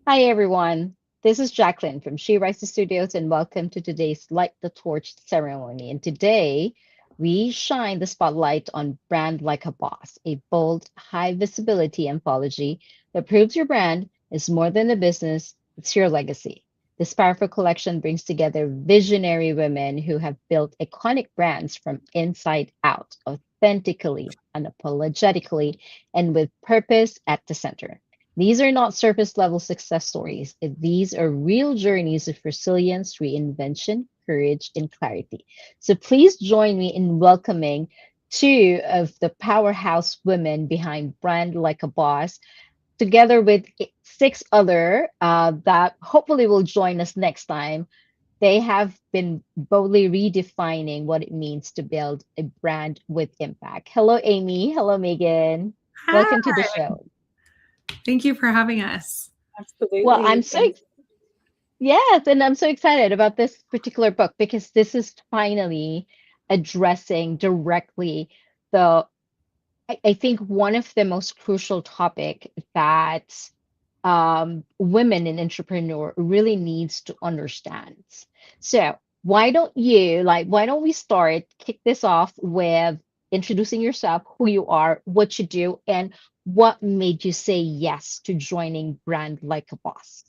Hi, everyone. This is Jacqueline from She Rises Studios, and welcome to today's Light the Torch ceremony. And today, we shine the spotlight on Brand Like a Boss, a bold, high visibility anthology that proves your brand is more than a business, it's your legacy. This powerful collection brings together visionary women who have built iconic brands from inside out, authentically, unapologetically, and with purpose at the center. These are not surface level success stories. These are real journeys of resilience, reinvention, courage, and clarity. So please join me in welcoming two of the powerhouse women behind Brand Like a Boss, together with six other that hopefully will join us next time. They have been boldly redefining what it means to build a brand with impact. Hello, Amy. Hello, Megan. Welcome to the Hi, show. thank you for having us. Well, Absolutely. Thanks. yes, and I'm so excited about this particular book because this is finally addressing directly the I think one of the most crucial topic that women in entrepreneur really needs to understand. So why don't we start, kick this off with introducing yourself, who you are, what you do, and what made you say yes to joining Brand Like a Boss?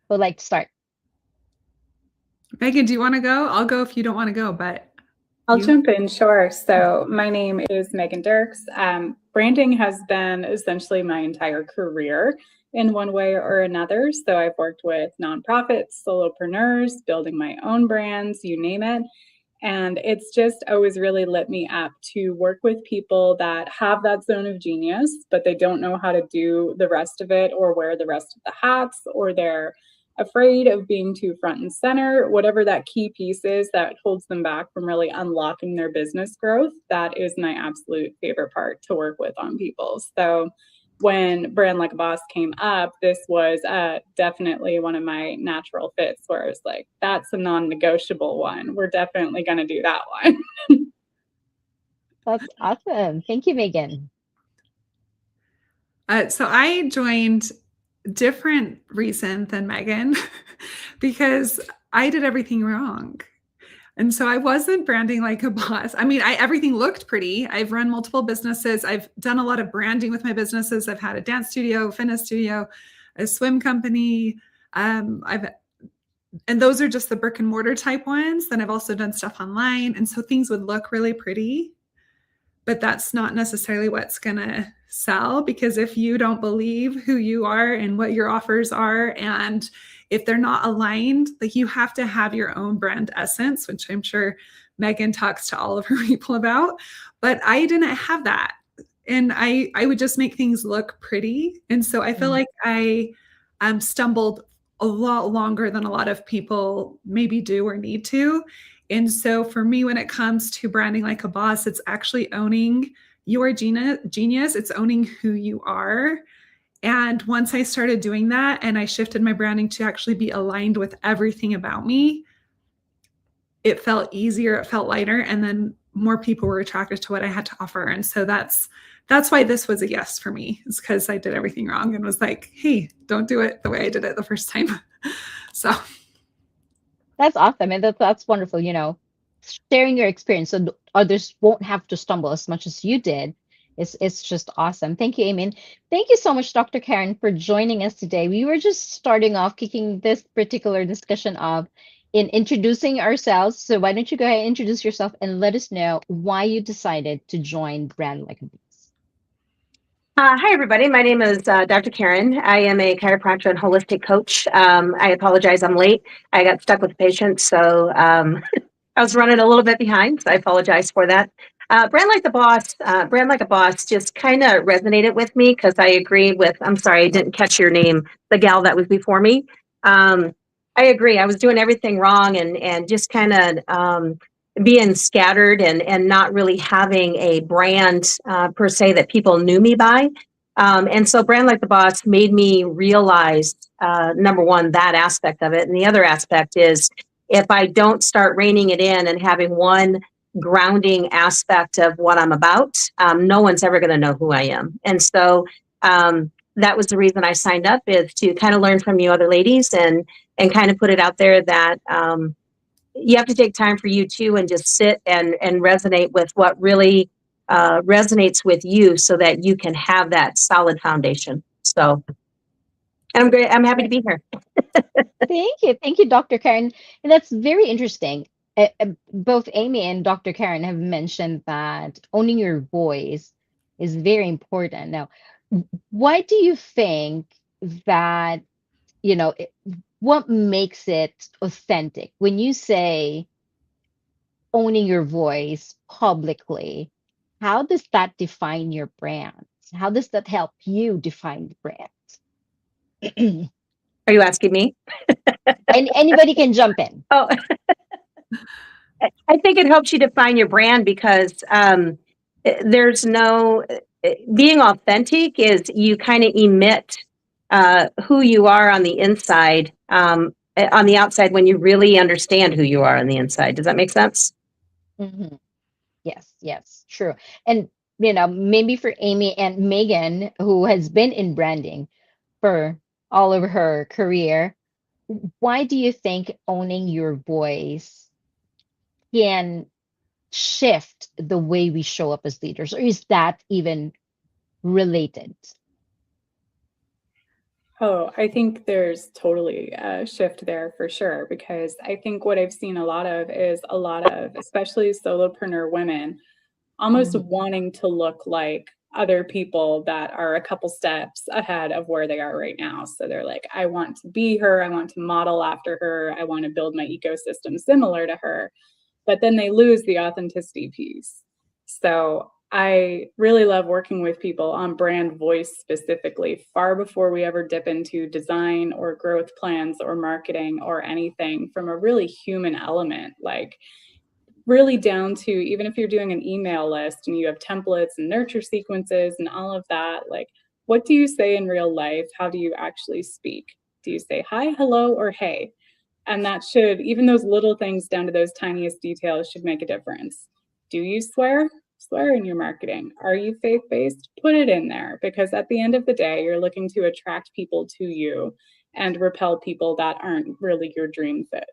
Would like to start. Megan, do you want to go? I'll go if you don't want to go, but I'll you. jump in, sure. So, my name is Megan Dirks. Branding has been essentially my entire career in one way or another. So, I've worked with nonprofits, solopreneurs, building my own brands, you name it. And it's just always really lit me up to work with people that have that zone of genius, but they don't know how to do the rest of it or wear the rest of the hats, or they're afraid of being too front and center, whatever that key piece is that holds them back from really unlocking their business growth. That is my absolute favorite part to work with on people. So, when Brand Like a Boss came up, this was definitely one of my natural fits where I was like, that's a non negotiable one. We're definitely going to do that one. That's awesome. Thank you, Megan. So I joined different reason than Megan because I did everything wrong. And so I wasn't branding like a boss. I mean, everything looked pretty. I've run multiple businesses. I've done a lot of branding with my businesses. I've had a dance studio, fitness studio, a swim company. I've and those are just the brick and mortar type ones. Then I've also done stuff online. And so things would look really pretty, but that's not necessarily what's going to sell, because if you don't believe who you are and what your offers are, and if they're not aligned, like, you have to have your own brand essence, which I'm sure Megan talks to all of her people about. But I didn't have that. And I would just make things look pretty. And so I feel Mm. like I stumbled a lot longer than a lot of people maybe do or need to. And so for me, when it comes to branding like a boss, it's actually owning your genius. It's owning who you are. And once I started doing that and I shifted my branding to actually be aligned with everything about me, it felt easier, it felt lighter, and then more people were attracted to what I had to offer. And so that's why this was a yes for me. It's because I did everything wrong and was like, hey, don't do it the way I did it the first time. So That's awesome, and that's wonderful. Sharing your experience so others won't have to stumble as much as you did. It's just awesome. Thank you, Amy. And thank you so much, Dr. Karen, for joining us today. We were just starting off, kicking this particular discussion off in introducing ourselves. So why don't you go ahead and introduce yourself and let us know why you decided to join Brand Like a Beast. Hi, everybody. My name is Dr. Karen. I am a chiropractor and holistic coach. I apologize, I'm late. I got stuck with a patient, so I was running a little bit behind, so I apologize for that. Brand Like a Boss just kind of resonated with me because I agree with, I'm sorry, I didn't catch your name, the gal that was before me. I agree. I was doing everything wrong and just kind of being scattered and not really having a brand per se that people knew me by. And so Brand Like the Boss made me realize, number one, that aspect of it. And the other aspect is, if I don't start reining it in and having one grounding aspect of what I'm about, no one's ever going to know who I am. And so that was the reason I signed up, is to kind of learn from you other ladies and kind of put it out there that you have to take time for you too, and just sit and resonate with what really resonates with you, so that you can have that solid foundation. So I'm great. I'm happy to be here. Thank you, Dr. Karen. And that's very interesting. Both Amy and Dr. Karen have mentioned that owning your voice is very important. Now, why do you think that, what makes it authentic? When you say owning your voice publicly, how does that define your brand? How does that help you define the brand? Are you asking me? And anybody can jump in. Oh, I think it helps you define your brand, because there's no being authentic is you kind of emit who you are on the inside, on the outside, when you really understand who you are on the inside. Does that make sense? Mm-hmm. Yes, true. And maybe for Amy and Megan, who has been in branding for all of her career, why do you think owning your voice can shift the way we show up as leaders, or is that even related? Oh, I think there's totally a shift there for sure, because I think what I've seen a lot of is a lot of, especially solopreneur women, almost wanting to look like other people that are a couple steps ahead of where they are right now. So they're like, I want to be her, I want to model after her, I want to build my ecosystem similar to her. But then they lose the authenticity piece. So I really love working with people on brand voice specifically, far before we ever dip into design or growth plans or marketing or anything, from a really human element, like really down to, even if you're doing an email list and you have templates and nurture sequences and all of that, like, what do you say in real life? How do you actually speak? Do you say hi, hello, or hey? And that should, even those little things down to those tiniest details, should make a difference. Do you swear? Swear in your marketing. Are you faith-based? Put it in there, because at the end of the day, you're looking to attract people to you and repel people that aren't really your dream fit.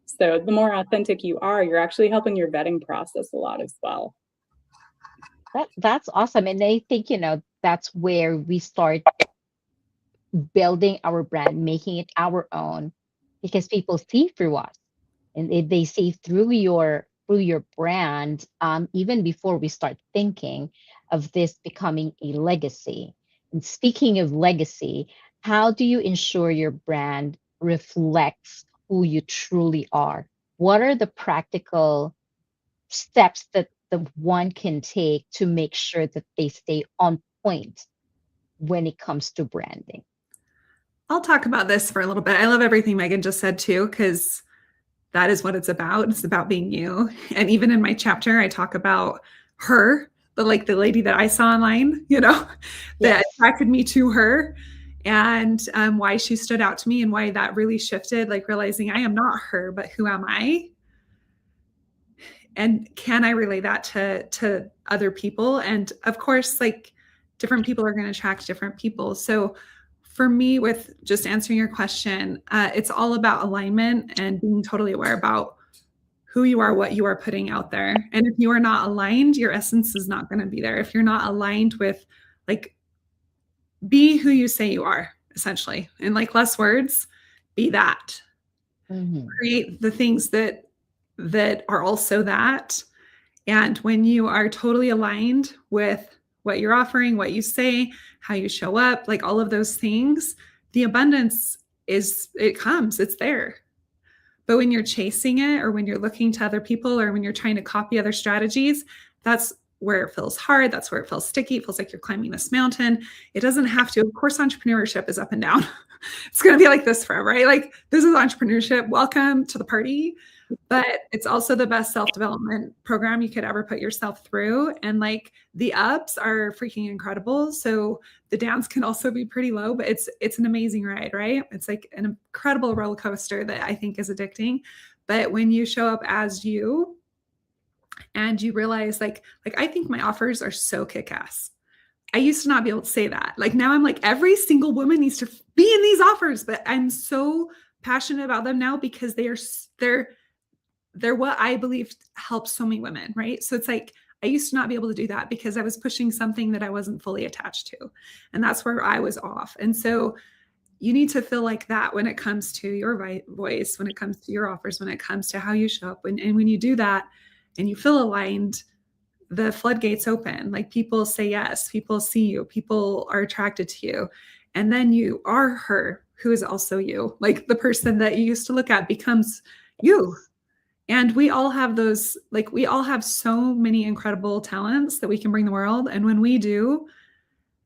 So the more authentic you are, you're actually helping your vetting process a lot as well. That's awesome. And I think, that's where we start building our brand, making it our own, because people see through us, and they see through your brand, even before we start thinking of this becoming a legacy. And speaking of legacy, how do you ensure your brand reflects who you truly are? What are the practical steps that the one can take to make sure that they stay on point when it comes to branding? I'll talk about this for a little bit. I love everything Megan just said too, because that is what it's about. It's about being you. And even in my chapter, I talk about her, but like the lady that I saw online, that attracted me to her, and why she stood out to me, and why that really shifted, like realizing I am not her, but who am I? And can I relay that to other people? And of course, like, different people are going to attract different people. So for me, with just answering your question, it's all about alignment and being totally aware about who you are, what you are putting out there. And if you are not aligned, your essence is not going to be there. If you're not aligned with, like, be who you say you are, essentially, in like less words, be that. Create the things that are also that. And when you are totally aligned with what you're offering, what you say, how you show up, like all of those things, the abundance comes, it's there. But when you're chasing it, or when you're looking to other people, or when you're trying to copy other strategies, that's where it feels hard. That's where it feels sticky. It feels like you're climbing this mountain. It doesn't have to. Of course, entrepreneurship is up and down. It's going to be like this forever, right? Like, this is entrepreneurship. Welcome to the party. But it's also the best self-development program you could ever put yourself through. And like, the ups are freaking incredible. So the downs can also be pretty low, but it's an amazing ride, right? It's like an incredible roller coaster that I think is addicting. But when you show up as you, and you realize, like I think my offers are so kick-ass. I used to not be able to say that. Like now I'm like, every single woman needs to be in these offers, but I'm so passionate about them now because they're what I believe helps so many women, right? So it's like, I used to not be able to do that because I was pushing something that I wasn't fully attached to. And that's where I was off. And so you need to feel like that when it comes to your voice, when it comes to your offers, when it comes to how you show up. And when you do that and you feel aligned, the floodgates open. Like people say yes, people see you, people are attracted to you. And then you are her, who is also you. Like the person that you used to look at becomes you. And we all have those, like we all have so many incredible talents that we can bring the world. And when we do,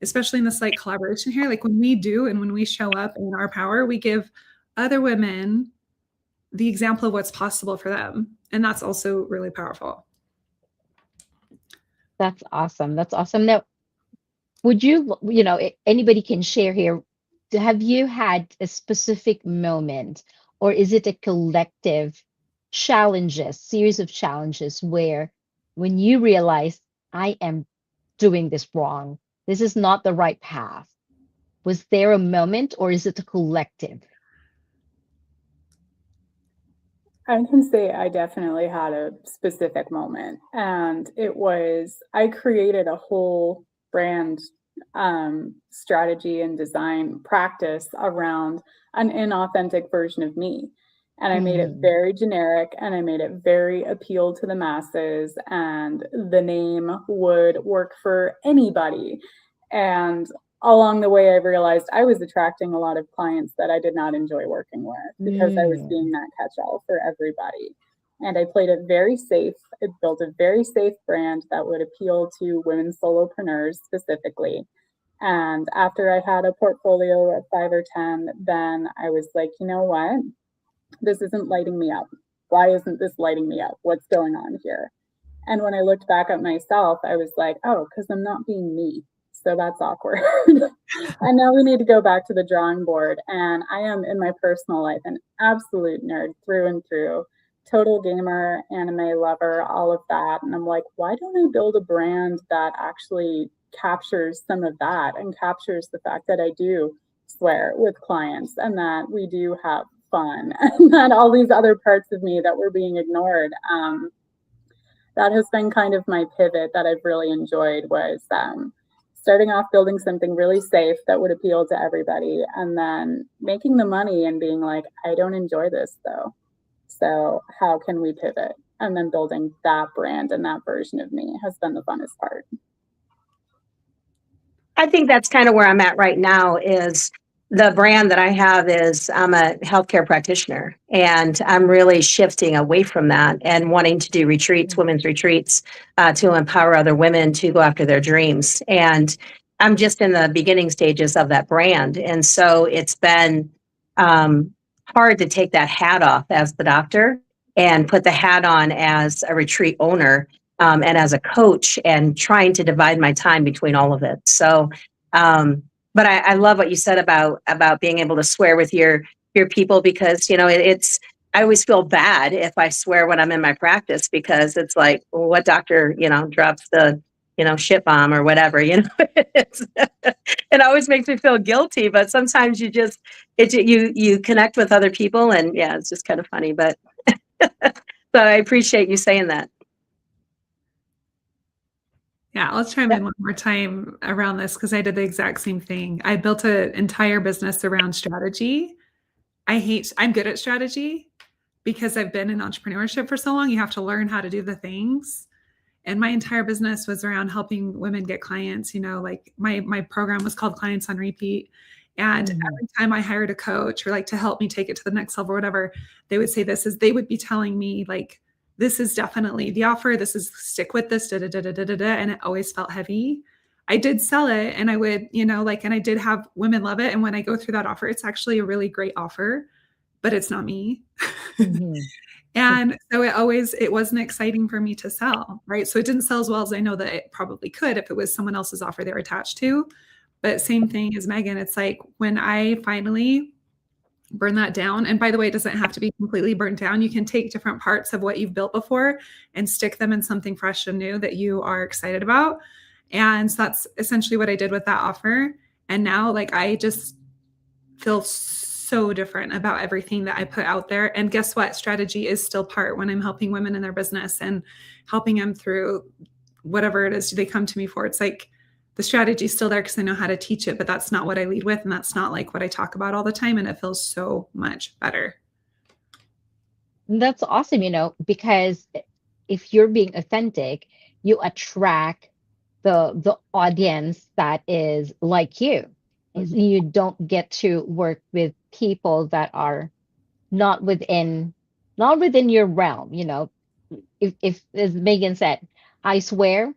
especially in this like collaboration here, like when we do and when we show up in our power, we give other women the example of what's possible for them. And that's also really powerful. That's awesome. That's awesome. Now, would you, anybody can share here, have you had a specific moment, or is it a collective series of challenges where when you realize I am doing this wrong, this is not the right path? Was there a moment, or is it a collective? I can say I definitely had a specific moment, and it was I created a whole brand strategy and design practice around an inauthentic version of me. And I made it very generic, and I made it very appeal to the masses, and the name would work for anybody. And along the way, I realized I was attracting a lot of clients that I did not enjoy working with because I was being that catch-all for everybody. And I played it very safe. It built a very safe brand that would appeal to women solopreneurs specifically. And after I had a portfolio of 5 or 10, then I was like, you know what? This isn't lighting me up. Why isn't this lighting me up? What's going on here? And when I looked back at myself, I was like, oh, because I'm not being me. So that's awkward. And now we need to go back to the drawing board. And I am, in my personal life, an absolute nerd through and through. Total gamer, anime lover, all of that. And I'm like, why don't I build a brand that actually captures some of that and captures the fact that I do swear with clients and that we do have fun and that all these other parts of me that were being ignored. That has been kind of my pivot that I've really enjoyed, was starting off building something really safe that would appeal to everybody, and then making the money and being like, I don't enjoy this though. So how can we pivot? And then building that brand and that version of me has been the funnest part. I think that's kind of where I'm at right now. Is the brand that I have is I'm a healthcare practitioner, and I'm really shifting away from that and wanting to do retreats, women's retreats, to empower other women to go after their dreams. And I'm just in the beginning stages of that brand. And so it's been hard to take that hat off as the doctor and put the hat on as a retreat owner, and as a coach, and trying to divide my time between all of it. So, but I love what you said about being able to swear with your people, because, I always feel bad if I swear when I'm in my practice, because it's like, well, what doctor, drops the, shit bomb or whatever, it always makes me feel guilty, but sometimes you connect with other people, and yeah, it's just kind of funny, but so I appreciate you saying that. Yeah, I'll chime in one more time around this, because I did the exact same thing. I built an entire business around strategy. I'm good at strategy because I've been in entrepreneurship for so long. You have to learn how to do the things. And my entire business was around helping women get clients. Like my program was called Clients on Repeat. And every time I hired a coach, or like to help me take it to the next level or whatever, they would say they would be telling me like, this is definitely the offer. This is, stick with this, and it always felt heavy. I did sell it, and I would, and I did have women love it. And when I go through that offer, it's actually a really great offer, but it's not me. And so it wasn't exciting for me to sell, right? So it didn't sell as well as I know that it probably could if it was someone else's offer they were attached to. But same thing as Megan, it's like when I finally burn that down. And by the way, it doesn't have to be completely burnt down. You can take different parts of what you've built before and stick them in something fresh and new that you are excited about. And so that's essentially what I did with that offer. And now, like, I just feel so different about everything that I put out there. And guess what? Strategy is still part when I'm helping women in their business and helping them through whatever it is they come to me for. It's like the strategy is still there because I know how to teach it, but that's not what I lead with. And that's not like what I talk about all the time. And it feels so much better. That's awesome, because if you're being authentic, you attract the audience that is like you. You don't get to work with people that are not within your realm. If as Megan said, I swear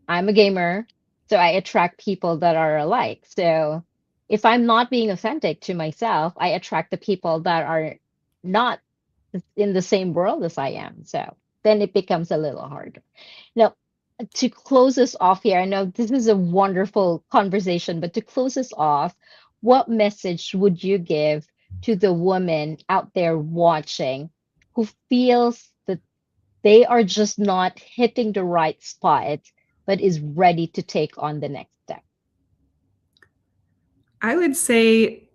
I'm a gamer, so I attract people that are alike. So if I'm not being authentic to myself, I attract the people that are not in the same world as I am. So then it becomes a little harder. Now, to close us off here, I know this is a wonderful conversation, but to close us off, what message would you give to the woman out there watching who feels that they are just not hitting the right spot, but is ready to take on the next step? I would say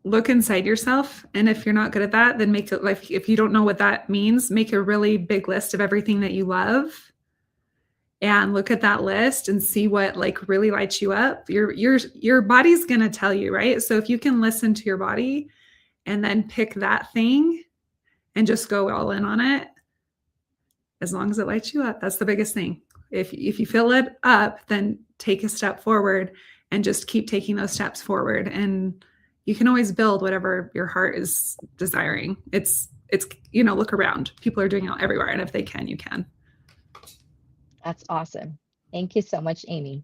look inside yourself. And if you're not good at that, then make it like, if you don't know what that means, make a really big list of everything that you love and look at that list and see what like really lights you up. Your body's going to tell you, right? So if you can listen to your body and then pick that thing and just go all in on it, as long as it lights you up, that's the biggest thing. If you feel it up, then take a step forward and just keep taking those steps forward. And you can always build whatever your heart is desiring. It's look around. People are doing it everywhere. And if they can, you can. That's awesome. Thank you so much, Amy.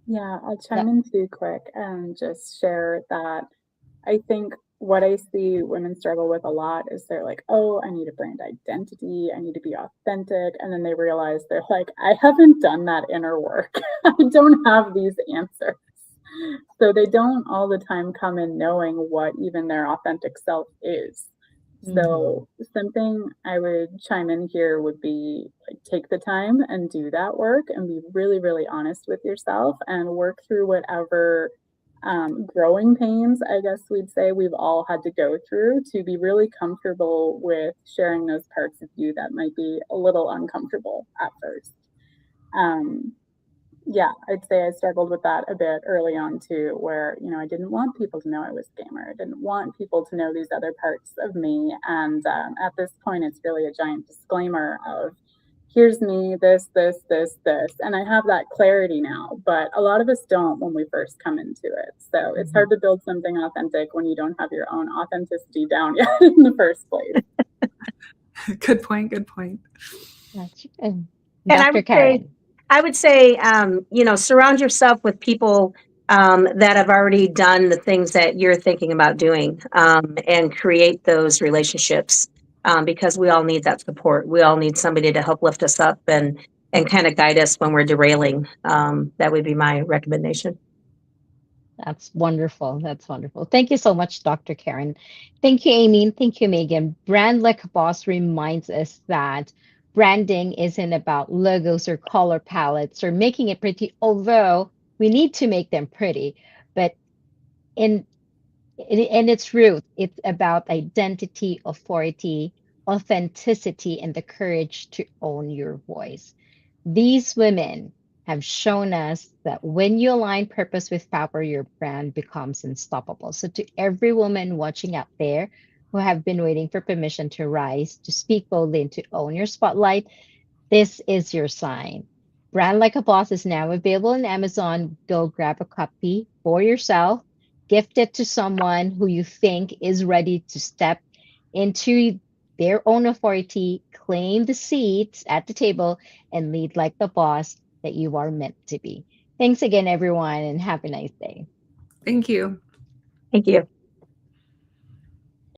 Yeah, I'll chime in too quick and just share that I think what I see women struggle with a lot is they're like, oh, I need a brand identity. I need to be authentic. And then they realize they're like, I haven't done that inner work. I don't have these answers. So they don't all the time come in knowing what even their authentic self is. So something I would chime in here would be like, take the time and do that work and be really, really honest with yourself and work through whatever growing pains, I guess we'd say we've all had to go through to be really comfortable with sharing those parts of you that might be a little uncomfortable at first. Yeah, I'd say I struggled with that a bit early on too, where, I didn't want people to know I was a gamer. I didn't want people to know these other parts of me. And at this point, it's really a giant disclaimer of, here's me, this. And I have that clarity now, but a lot of us don't when we first come into it. So it's hard to build something authentic when you don't have your own authenticity down yet in the first place. Good point. That's good. Dr. Karen. I would say, surround yourself with people that have already done the things that you're thinking about doing, and create those relationships, because we all need that support. We all need somebody to help lift us up and kind of guide us when we're derailing. That would be my recommendation. That's wonderful. Thank you so much, Dr. Karen. Thank you, Amy. Thank you, Megan. Brand Like a Boss reminds us that branding isn't about logos or color palettes or making it pretty, although we need to make them pretty. But in its root, it's about identity, authority, authenticity, and the courage to own your voice. These women have shown us that when you align purpose with power, your brand becomes unstoppable. So to every woman watching out there who have been waiting for permission to rise, to speak boldly, and to own your spotlight, this is your sign. Brand Like a Boss is now available on Amazon. Go grab a copy for yourself, gift it to someone who you think is ready to step into their own authority, claim the seats at the table, and lead like the boss that you are meant to be. Thanks again, everyone, and have a nice day. Thank you. Thank you.